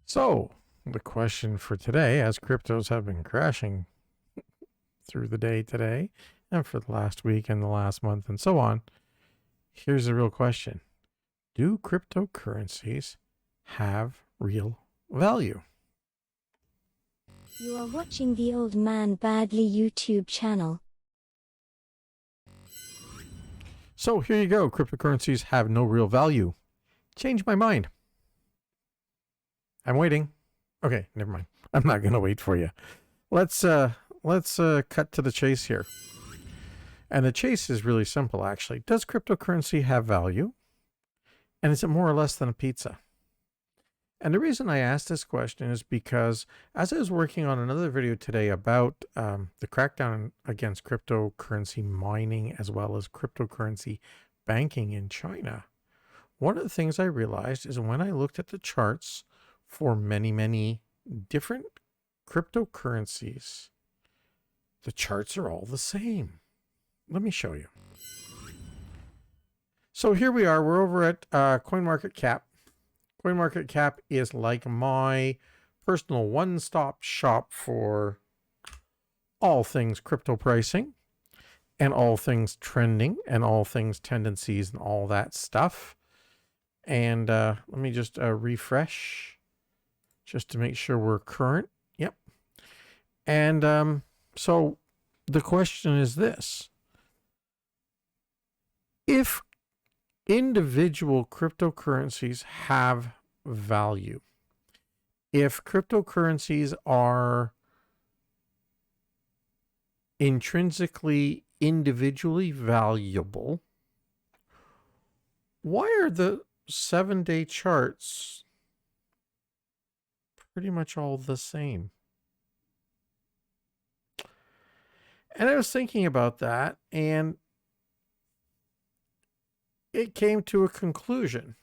So, the question for today, as cryptos have been crashing through the day today, and for the last week and the last month and so on, here's the real question. Do cryptocurrencies have real value? You are watching the Old Man Badly YouTube channel. So, here you go. Cryptocurrencies have no real value. Change my mind. I'm waiting. Okay, never mind. I'm not going to wait for you. Let's cut to the chase here. And the chase is really simple, actually. Does cryptocurrency have value? And is it more or less than a pizza? And the reason I asked this question is because as I was working on another video today about the crackdown against cryptocurrency mining as well as cryptocurrency banking in China, one of the things I realized is when I looked at the charts for many different cryptocurrencies, the charts are all the same. Let me show you. So here we are. We're over at CoinMarketCap. CoinMarketCap is like my personal one-stop shop for all things crypto pricing and all things trending and all things tendencies and all that stuff. And let me just refresh just to make sure we're current. Yep. And so the question is this. If individual cryptocurrencies have value, if cryptocurrencies are intrinsically individually valuable, why are the 7-day charts pretty much all the same? And I was thinking about that, and it came to a conclusion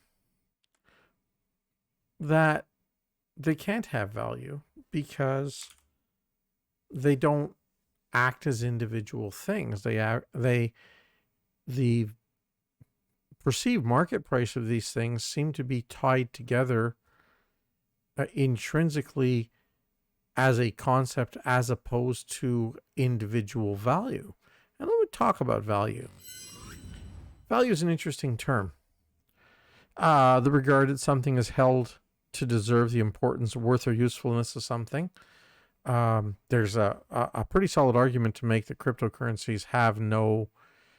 that they can't have value because they don't act as individual things. The perceived market price of these things seem to be tied together intrinsically as a concept as opposed to individual value. And let me talk about value. Value is an interesting term. The regarded something is held to deserve the importance, worth, or usefulness of something. There's a pretty solid argument to make that cryptocurrencies have no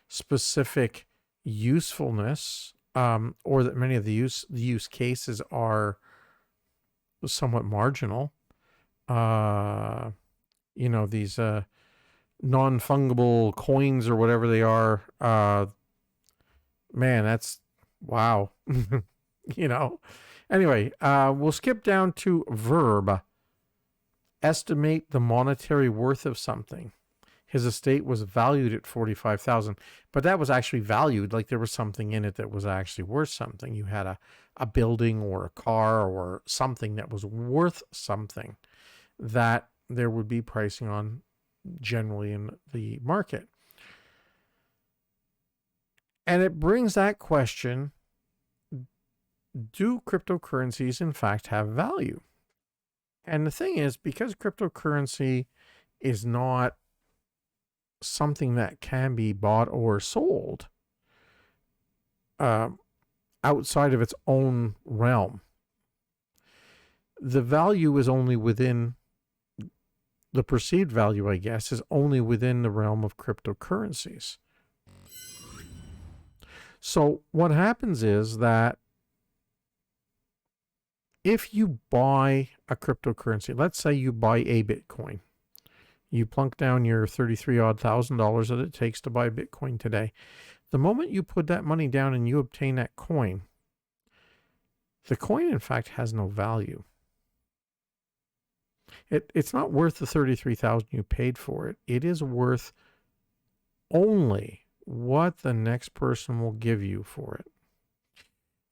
specific usefulness, or that many of the use cases are somewhat marginal. These non-fungible coins or whatever they are, man, that's wow. Anyway, we'll skip down to verb. Estimate the monetary worth of something. His estate was valued at 45,000, but that was actually valued like there was something in it that was actually worth something. You had a building or a car or something that was worth something that there would be pricing on generally in the market. And it brings that question, do cryptocurrencies in fact have value? And the thing is, because cryptocurrency is not something that can be bought or sold outside of its own realm, the value is only within, the perceived value, I guess, is only within the realm of cryptocurrencies. So what happens is that if you buy a cryptocurrency, let's say you buy a Bitcoin, you plunk down your $33,000 that it takes to buy Bitcoin today. The moment you put that money down and you obtain that coin, the coin in fact has no value. It's not worth the $33,000 you paid for it. It is worth only what the next person will give you for it.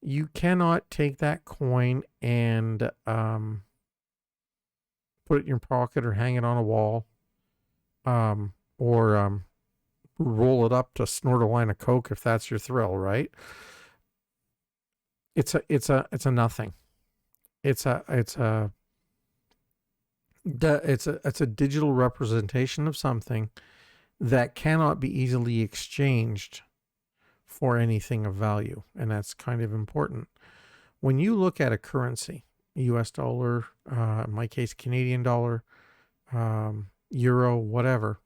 You cannot take that coin and put it in your pocket or hang it on a wall, or roll it up to snort a line of coke if that's your thrill, right? It's a nothing. It's a digital representation of something that cannot be easily exchanged for anything of value, and that's kind of important. When you look at a currency, US dollar, in my case Canadian dollar, euro, whatever,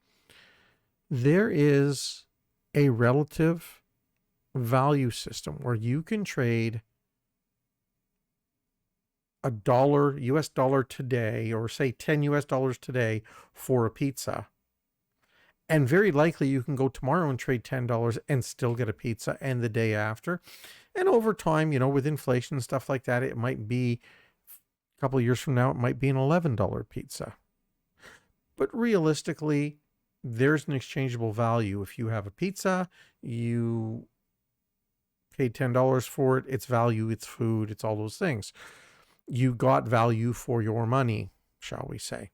there is a relative value system where you can trade a dollar, US dollar today, or say 10 US dollars today for a pizza. And very likely you can go tomorrow and trade $10 and still get a pizza, and the day after. And over time, with inflation and stuff like that, it might be a couple of years from now, it might be an $11 pizza. But realistically, there's an exchangeable value. If you have a pizza, you paid $10 for it, it's value, it's food, it's all those things. You got value for your money, shall we say.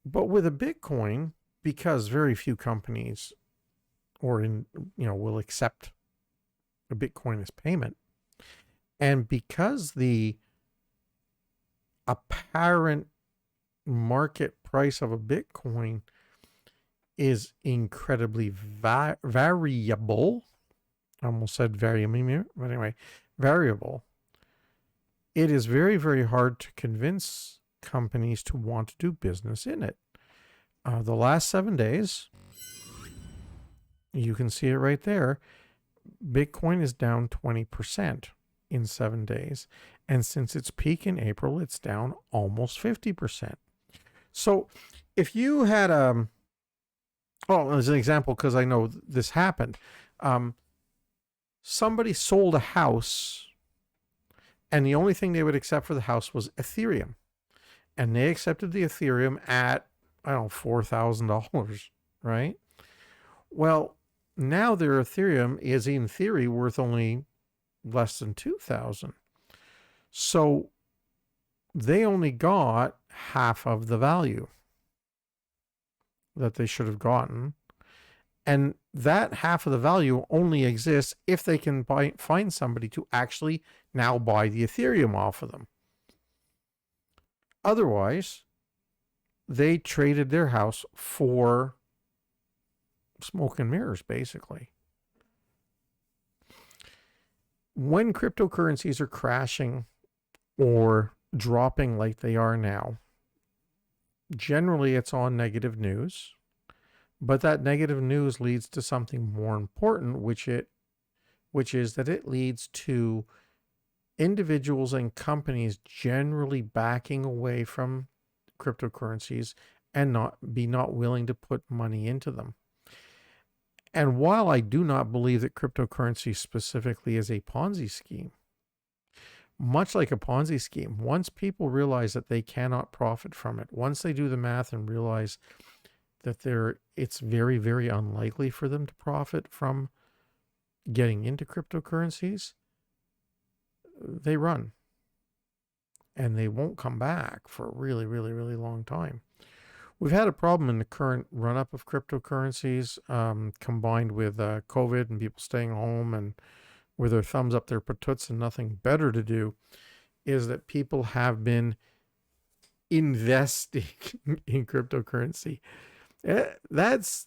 But with a Bitcoin, because very few companies will accept a Bitcoin as payment, and because the apparent market price of a Bitcoin is incredibly variable, I almost said variable, but anyway, variable, it is very, very hard to convince companies to want to do business in it. The last 7 days, you can see it right there, Bitcoin is down 20% in 7 days. And since its peak in April, it's down almost 50%. So if you had as an example, because I know this happened, somebody sold a house and the only thing they would accept for the house was Ethereum. And they accepted the Ethereum at, I don't know, $4,000, right? Well, now their Ethereum is in theory worth only less than 2,000. So they only got half of the value that they should have gotten. And that half of the value only exists if they can find somebody to actually now buy the Ethereum off of them. Otherwise, they traded their house for smoke and mirrors, basically. When cryptocurrencies are crashing or dropping like they are now, generally it's on negative news, but that negative news leads to something more important, which is that it leads to individuals and companies generally backing away from cryptocurrencies and not willing to put money into them. And while I do not believe that cryptocurrency specifically is a Ponzi scheme, much like a Ponzi scheme, once people realize that they cannot profit from it, once they do the math and realize that it's very, very unlikely for them to profit from getting into cryptocurrencies, they run. And they won't come back for a really, really, really long time. We've had a problem in the current run-up of cryptocurrencies, combined with COVID and people staying home and with their thumbs up their patoots and nothing better to do, is that people have been investing in cryptocurrency. That's,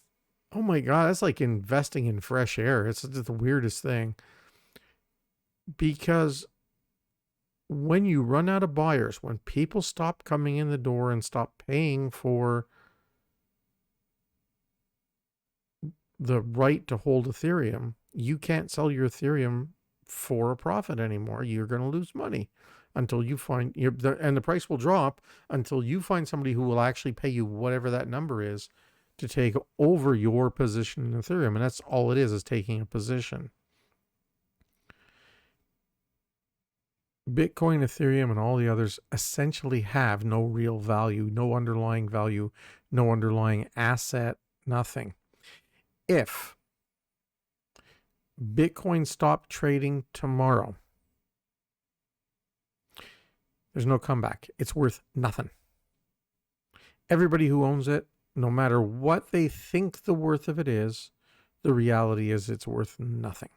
oh my God, that's like investing in fresh air. It's just the weirdest thing. Because when you run out of buyers, when people stop coming in the door and stop paying for the right to hold Ethereum, you can't sell your Ethereum for a profit anymore. You're going to lose money until you find, and the price will drop until you find somebody who will actually pay you whatever that number is to take over your position in Ethereum. And that's all it is taking a position. Bitcoin, Ethereum, and all the others essentially have no real value, no underlying value, no underlying asset, nothing. If Bitcoin stopped trading tomorrow, there's no comeback. It's worth nothing. Everybody who owns it, no matter what they think the worth of it is, the reality is it's worth nothing.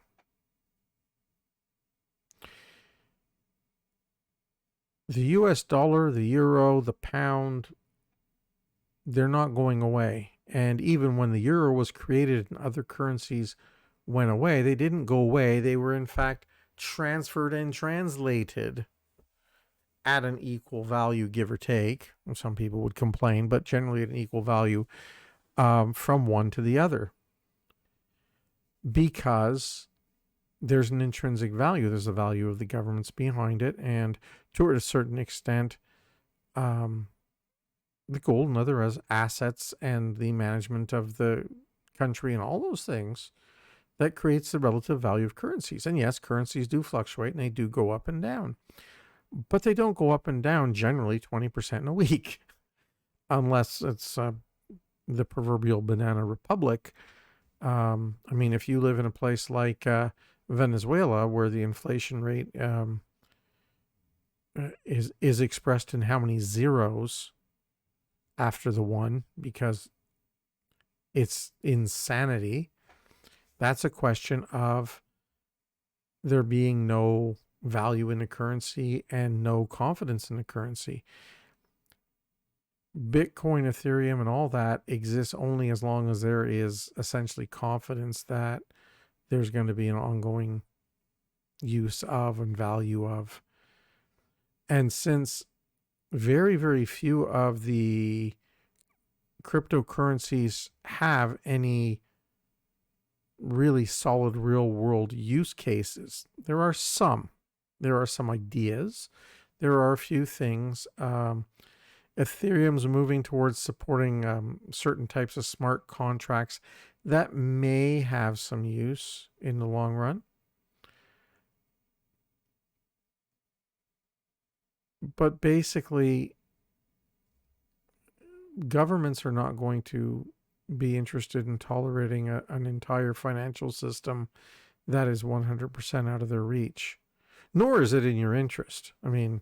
The US dollar, the euro, the pound, they're not going away. And even when the euro was created and other currencies went away, they didn't go away. They were, in fact, transferred and translated at an equal value, give or take. Some people would complain, but generally at an equal value from one to the other. Because there's an intrinsic value. There's a value of the governments behind it. And to a certain extent, the gold and other as assets and the management of the country and all those things that creates the relative value of currencies. And yes, currencies do fluctuate and they do go up and down, but they don't go up and down generally 20% in a week, unless it's the proverbial banana republic. I mean, if you live in a place like Venezuela, where the inflation rate is expressed in how many zeros after the one, because it's insanity. That's a question of there being no value in the currency and no confidence in the currency. Bitcoin, Ethereum, and all that exists only as long as there is essentially confidence that there's going to be an ongoing use of and value of. And since very, very few of the cryptocurrencies have any really solid real world use cases, there are some ideas, there are a few things. Ethereum's moving towards supporting certain types of smart contracts that may have some use in the long run. But basically, governments are not going to be interested in tolerating an entire financial system that is 100% out of their reach. Nor is it in your interest. I mean,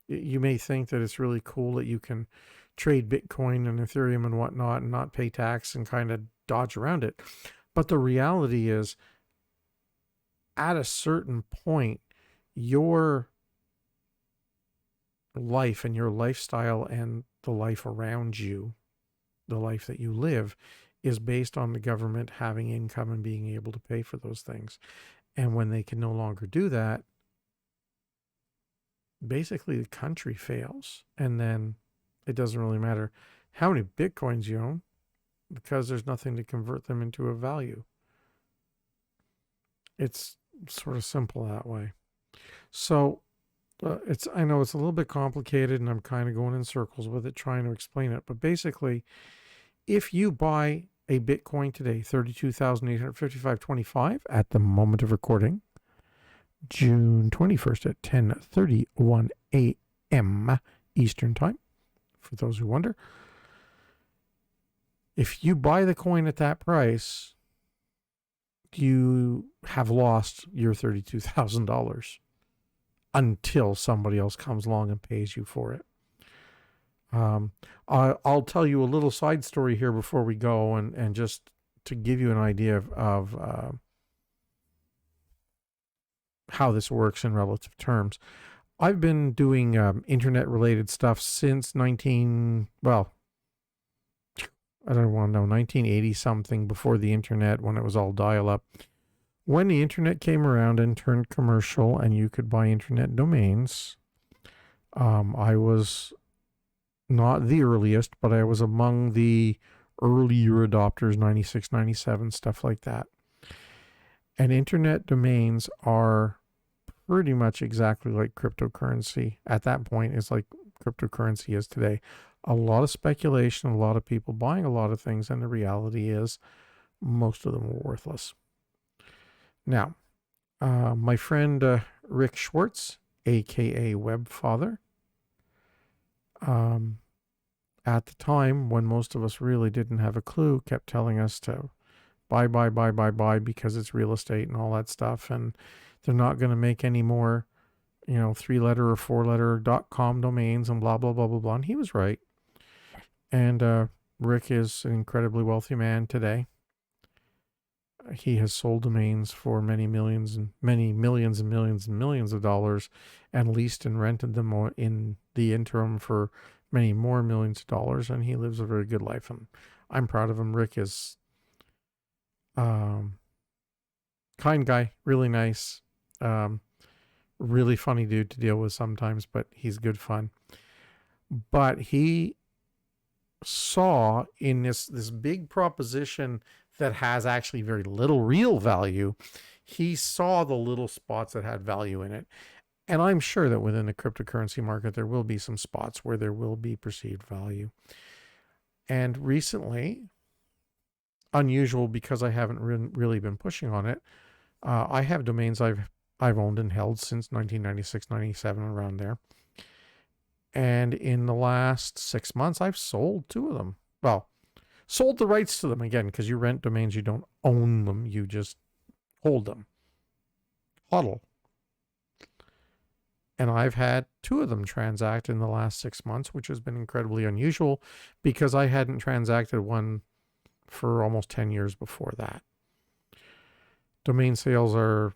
you may think that it's really cool that you can trade Bitcoin and Ethereum and whatnot and not pay tax and kind of dodge around it. But the reality is, at a certain point, your life and your lifestyle and the life around you, the life that you live, is based on the government having income and being able to pay for those things. And when they can no longer do that, basically the country fails. And then it doesn't really matter how many Bitcoins you own, because there's nothing to convert them into a value. It's sort of simple that way. So I know it's a little bit complicated and I'm kind of going in circles with it trying to explain it, but basically, if you buy a Bitcoin today, 32,855.25 at the moment of recording, June 21st at 10:31 a.m. Eastern Time, for those who wonder. If you buy the coin at that price, you have lost your $32,000 until somebody else comes along and pays you for it. I'll tell you a little side story here before we go, and just to give you an idea of how this works in relative terms. I've been doing internet related stuff since 1980 something, before the internet, when it was all dial up. When the internet came around and turned commercial and you could buy internet domains, I was not the earliest, but I was among the earlier adopters, 96, 97, stuff like that. And internet domains are pretty much exactly like cryptocurrency. At that point, it's like cryptocurrency is today. A lot of speculation, a lot of people buying a lot of things, and the reality is most of them are worthless. Now, my friend Rick Schwartz, aka Webfather, at the time when most of us really didn't have a clue, kept telling us to buy, because it's real estate and all that stuff, and they're not going to make any more, 3-letter or 4-letter .com domains and blah, blah, blah, blah, blah. And he was right. And Rick is an incredibly wealthy man today. He has sold domains for many millions and millions and millions of dollars, and leased and rented them in the interim for many more millions of dollars. And he lives a very good life, and I'm proud of him. Rick is kind guy, really nice, really funny dude to deal with sometimes, but he's good fun. But he saw in this big proposition that has actually very little real value, he saw the little spots that had value in it. And I'm sure that within the cryptocurrency market, there will be some spots where there will be perceived value. And recently, unusual because I haven't really been pushing on it, I have domains I've owned and held since 1996, 97, around there. And in the last 6 months, I've sold 2 of them. Well, sold the rights to them, again, because you rent domains, you don't own them, you just hold them. HODL. And I've had 2 of them transact in the last 6 months, which has been incredibly unusual because I hadn't transacted one for almost 10 years before that. Domain sales are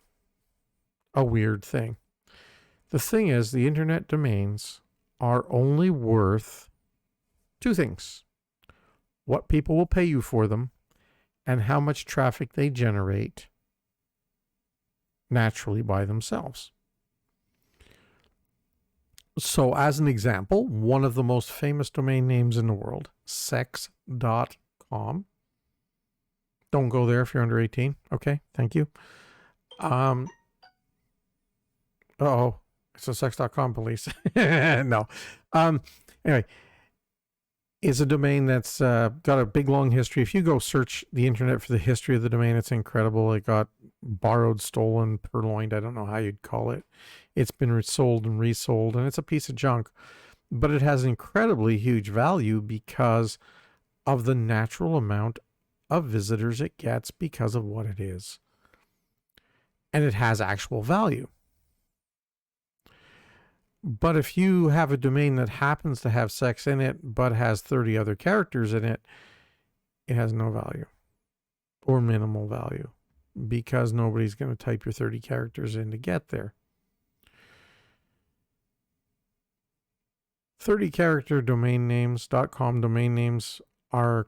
a weird thing. The thing is, the internet domains are only worth 2 things: what people will pay you for them and how much traffic they generate naturally by themselves. So as an example, one of the most famous domain names in the world, sex.com. Don't go there if you're under 18. Okay, thank you. It's a sex.com police. No. Anyway, it's a domain that's got a big, long history. If you go search the internet for the history of the domain, it's incredible. It got borrowed, stolen, purloined. I don't know how you'd call it. It's been sold and resold, and it's a piece of junk. But it has incredibly huge value because of the natural amount of visitors it gets because of what it is. And it has actual value. But if you have a domain that happens to have sex in it, but has 30 other characters in it, it has no value or minimal value because nobody's going to type your 30 characters in to get there. 30 character domain names, .com domain names are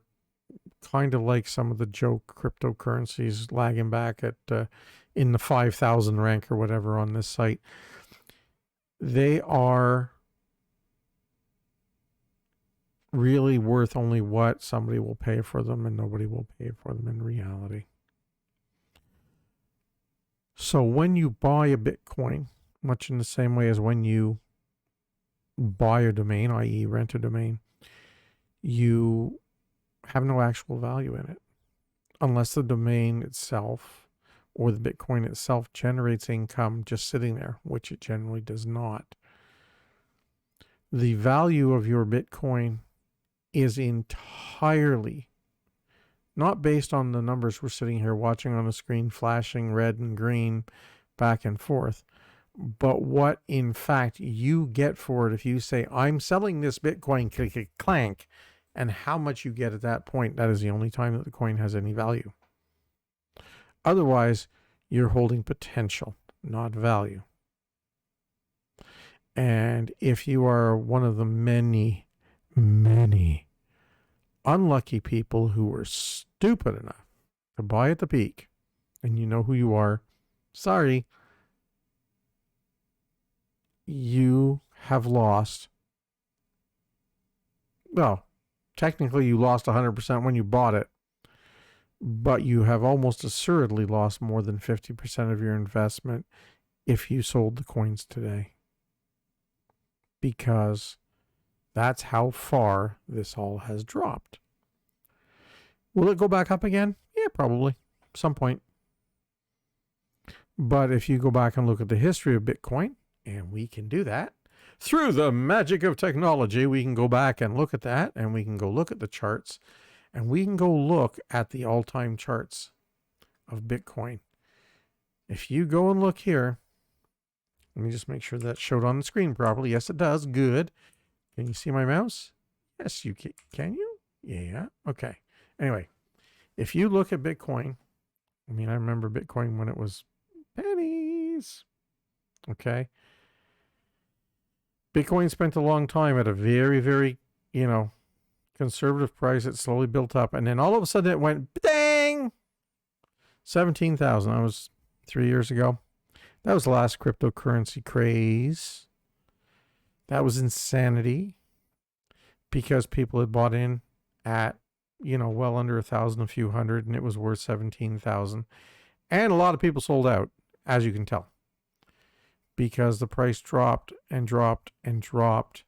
kind of like some of the joke cryptocurrencies lagging back at in the 5,000 rank or whatever on this site. They are really worth only what somebody will pay for them, and nobody will pay for them in reality. So when you buy a Bitcoin, much in the same way as when you buy a domain, i.e. rent a domain, you have no actual value in it unless the domain itself or the Bitcoin itself generates income just sitting there, which it generally does not. The value of your Bitcoin is entirely not based on the numbers we're sitting here watching on the screen flashing red and green back and forth, but what in fact you get for it if you say, I'm selling this Bitcoin, click, clank, and how much you get at that point. That is the only time that the coin has any value. Otherwise, you're holding potential, not value. And if you are one of the many, many unlucky people who were stupid enough to buy at the peak, and you know who you are, sorry, you have lost. Well, technically you lost 100% when you bought it, but you have almost assuredly lost more than 50% of your investment if you sold the coins today. Because that's how far this all has dropped. Will it go back up again? Yeah, probably. Some point. But if you go back and look at the history of Bitcoin, and we can do that, through the magic of technology, we can go back and look at that, and we can go look at the charts, and we can go look at the all-time charts of Bitcoin. If you go and look here, let me just make sure that showed on the screen properly. Yes, it does. Good. Can you see my mouse? Yes, you can. Can you? Yeah. Okay. Anyway, if you look at Bitcoin I mean, I remember Bitcoin when it was pennies. Okay. Bitcoin spent a long time at a very, very, you know, conservative price. It slowly built up. And then all of a sudden it went dang 17,000. That was 3 years ago. That was the last cryptocurrency craze. That was insanity because people had bought in at, well under 1,000, a few hundred, and it was worth 17,000. And a lot of people sold out, as you can tell, because the price dropped and dropped and dropped,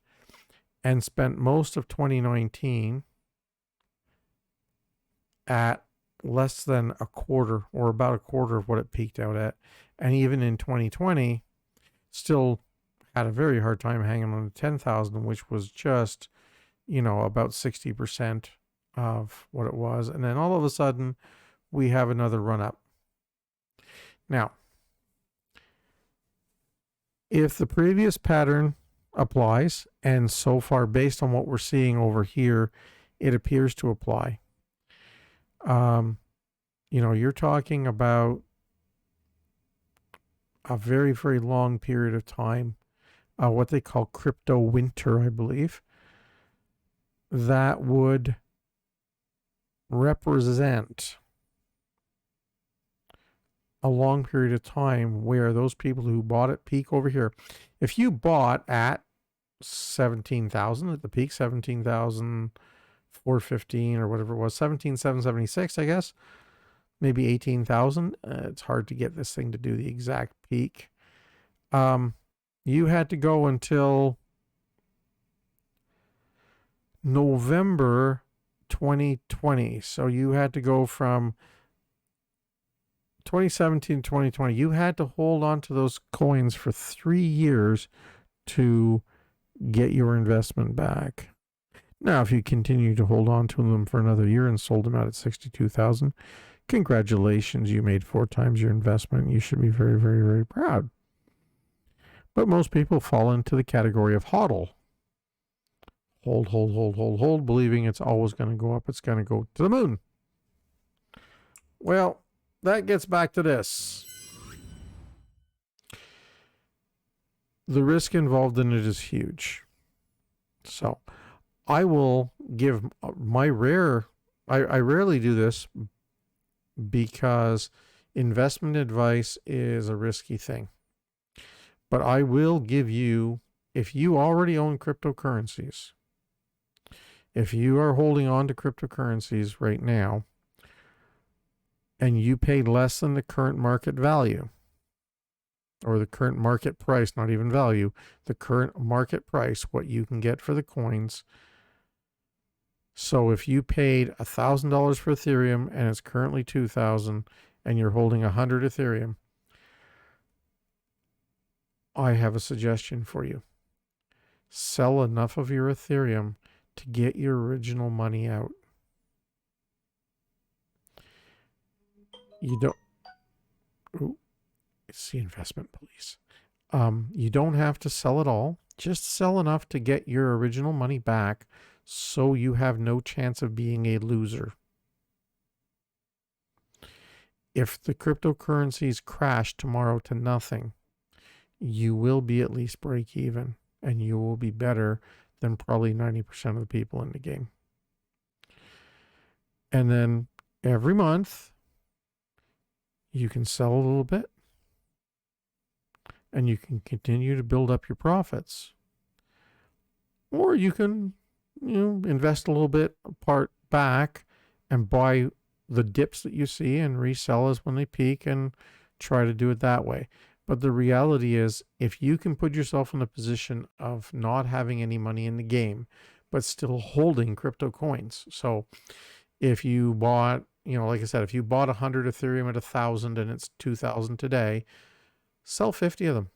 and spent most of 2019 at less than a quarter, or about a quarter of what it peaked out at. And even in 2020, still had a very hard time hanging on to 10,000, which was just, about 60% of what it was. And then all of a sudden, we have another run up. Now, if the previous pattern applies, and so far, based on what we're seeing over here, it appears to apply. You're talking about a very, very long period of time, what they call crypto winter, I believe, that would represent a long period of time where those people who bought at peak over here, if you bought at 17,000 at the peak, 17,415 or whatever it was, 17,776, I guess, maybe 18,000. It's hard to get this thing to do the exact peak. You had to go until November 2020. So you had to go from 2017 to 2020. You had to hold on to those coins for 3 years to get your investment back. Now, if you continue to hold on to them for another year and sold them out at 62,000, congratulations, you made 4 times your investment. You should be very, very, very proud. But most people fall into the category of hodl. Hold, believing it's always going to go up. It's going to go to the moon. Well, that gets back to this. The risk involved in it is huge. So I will give my I rarely do this because investment advice is a risky thing. But I will give you, if you already own cryptocurrencies, if you are holding on to cryptocurrencies right now, and you paid less than the current market value, or the current market price, not even value, the current market price, what you can get for the coins. So if you paid $1,000 for Ethereum and it's currently 2,000 and you're holding 100 Ethereum, I have a suggestion for you. Sell enough of your Ethereum to get your original money out. You don't. Ooh, it's the investment police. You don't have to sell it all. Just sell enough to get your original money back so you have no chance of being a loser. If the cryptocurrencies crash tomorrow to nothing, you will be at least break even, and you will be better than probably 90% of the people in the game. And then every month, you can sell a little bit, and you can continue to build up your profits. Or you can, invest a little bit, part back, and buy the dips that you see and resell as when they peak and try to do it that way. But the reality is, if you can put yourself in a position of not having any money in the game, but still holding crypto coins. So if you bought, like I said, if you bought 100 Ethereum at 1,000 and it's 2,000 today, sell 50 of them.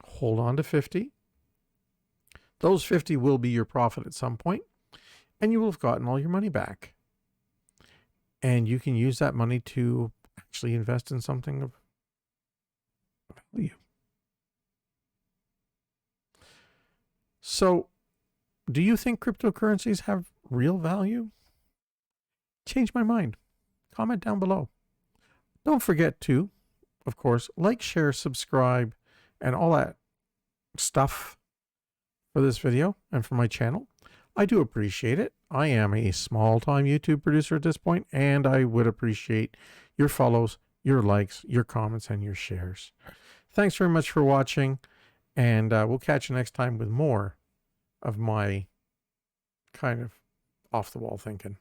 Hold on to 50. Those 50 will be your profit at some point, and you will have gotten all your money back. And you can use that money to actually invest in something of value. So, do you think cryptocurrencies have real value? Change my mind. Comment down below. Don't forget to, of course, like, share, subscribe, and all that stuff for this video and for my channel. I do appreciate it. I am a small-time YouTube producer at this point, and I would appreciate your follows, your likes, your comments, and your shares. Thanks very much for watching, and we'll catch you next time with more of my kind of off-the-wall thinking.